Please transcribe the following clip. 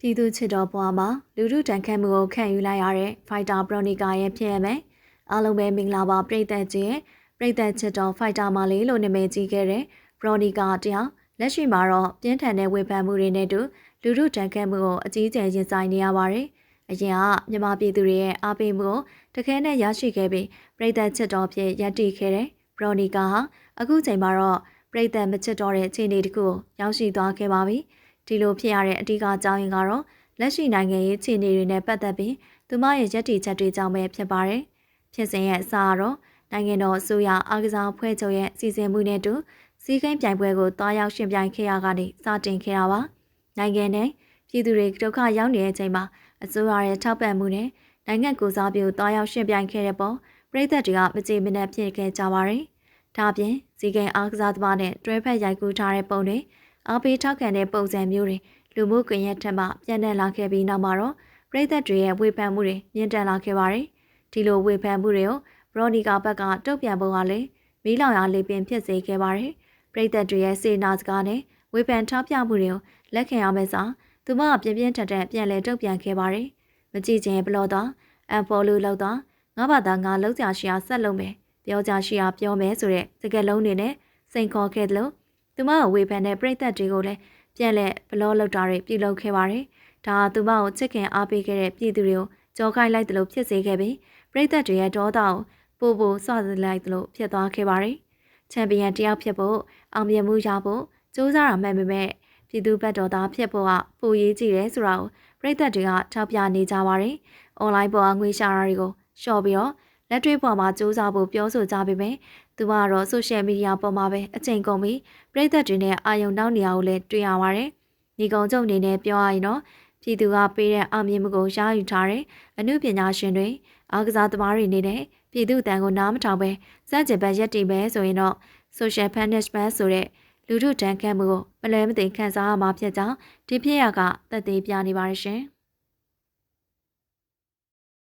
ပြည်သူချစ်တော်ဘွားမှာလူထုတန်ခတ်မှုကိုခံယူလိုက်ရတဲ့ဖိုက်တာပရိုနီကာရဲ့ဖြစ်ရမယ်။အားလုံးပဲမင်္ဂလာပါပရိသတ်ကြီးရဲ့ပရိသတ်ချစ်တော်ဖိုက်တာမာလေးလို့နာမည်ကြီးခဲ့တဲ့ပရိုနီကာတယောက်လက်ရှိမှာတော့ပြင်းထန်တဲ့ဝေဖန်မှုတွေနဲ့တူလူထုတန်ခတ်မှုကိုအကြီးအကျယ်ရင်ဆိုင်နေရပါတယ်။အရင်ကမြန်မာပြည်သူတွေရဲ့အားပေးမှုကိုတခဲနဲ့ရရှိခဲ့ပြီးပရိသတ်ချစ်တော်ဖြစ်ရပ်တည်ခဲ့တဲ့ပရိုနီကာဟာအခုချိန်မှာတော့ပရိသတ်မချစ်တော်တဲ့အခြေအနေတစ်ခုကိုရောက်ရှိသွားခဲ့ပါပြီ။ဒီလိုဖြစ်ရတဲ့အဓိကအကြောင်းရင်းကတော့လက်ရှိနိုင်ငံရေးအခြေအနေတွေနဲ့ပတ်သက်ပြီးသူမရဲ့ရည်တည်ချက်တွေကြောင့်ပဲဖြစ်ပါတယ်။ဖြစ်စဉ်ရဲ့အစကတော့နိုင်ငံတော်အစိုးရအားကစားအဖွဲ့ချုပ်ရဲ့စီစဉ်မှုနဲ့တူစီးကိန်းပြိုင်ပွဲကိုတွားရောက်ရှင်ပြိုင်ခဲ့ရကနေစတင်ခဲ့တာပါ။နိုင်ငံနဲ့ပြည်သူတွေဒုက္ခရောက်နေတဲ့အချိန်မှာအစိုးရရဲ့ထောက်ပံ့မှုနဲ့နိုင်ငံကိုစားပြုတွားရောက်ရှင်ပြိုင်ခဲ့တဲ့ပေါ်ပြည်သက်တွေကမကြေမနက်ဖြစ်ခဲ့ကြပါတယ်။ဒါအပြင်စီးကိန်းအားကစားသမားနဲ့တွဲဖက်ရိုက်ကူးထားတဲ့ပုံတွေအားပေးထောက်ခံတဲ့ပုံစံမျိုးတွေလူမှုကွန်ရက်ထက်မှပြန်တက်လာခဲ့ပြီးနောက်မှာတော့ပြည်သက်တွေရဲ့ဝေဖန်မှုတွေမြင့်တက်လာခဲ့ပါတယ်။ဒီလိုဝေဖန်မှုတွေကိုဘရိုနီကာဘက်ကတုံ့ပြန်ပုံကလည်းမီးလောင်ရာလေပင်ဖြစ်စေခဲ့ပါတယ်။ပြည်သက်တွေရဲ့စေနာစကားနဲ့ဝေဖန်ထောက်ပြမှုတွေကိုလက်ခံရမယ့်စာသူမကပြင်းပြင်းထန်ထန်ပြန်လည်တုံ့ပြန်ခဲ့ပါတယ်။မကြည့်ခြင်းဘလို့တော့အန်ဖော်လူလောက်တော့ငါဘာသာငါလောက်ကြရှိအောင်ဆက်လုပ်မယ်ပြောကြရှိအောင်ပြောမယ်ဆိုတဲ့စကားလုံးတွေနဲ့စိန်ခေါ်ခဲ့တယ်လို့သူမကဝေဖန်တဲ့ပြည်သက်တွေကိုလည်းပြန်လဲဘလော့လောက်တာတွေပြုလုပ်ခဲ့ပါတယ်။ဒါသူမကိုချစ်ခင်အားပေးခဲ့တဲ့ပြည်သူတွေကိုကြောခိုင်းလိုက်တယ်လို့ဖြစ်စေခဲ့ပြီးပြည်သက်တွေရဲ့ဒေါသကိုပို့ဆွစေလိုက်တယ်လို့ဖြစ်သွားခဲ့ပါတယ်။ချန်ပီယံတယောက်ဖြစ်ဖို့အောင်မြင်မှုရဖို့ကြိုးစားရမှန်ပေမဲ့ပြည်သူဘက်တော်သားဖြစ်ဖို့ကပိုရေးကြည့်တယ်ဆိုတာကိုပြည်သက်တွေကထောက်ပြနေကြပါတယ်။ online ပေါ်ကငွေရှာတာတွေကိုရှော့ပြီးတော့လက်တွေ့ပေါ်မှာစူးစမ်းဖို့ပြောဆိုကြပေမဲ့သူကတော့ social media ပေါ်မှာပဲအချိန်ကုန်ပြီးပြည်သက်တွေနဲ့အာရုံနှောက်နေရကိုလည်းတွေ့ရပါတယ်။ဒီကုံကျုံအနေနဲ့ပြောရရင်တော့ပြည်သူကပေးတဲ့အောင်မြင်မှုကိုရယူထားတဲ့အမှုပညာရှင်တွေအားကစားသမားတွေအနေနဲ့ပြည်သူတန်ကိုနားမထောင်ပဲစကြင်ဘက်ရက်တည်ပဲဆိုရင်တော့ social punishment ဆိုတဲ့လူထုတန်ခတ်မှုကိုမလွဲမသွေခံစားရမှာဖြစ်ကြောင်းဒီဖြစ်ရကသက်သေပြနေပါတယ်ရှင်။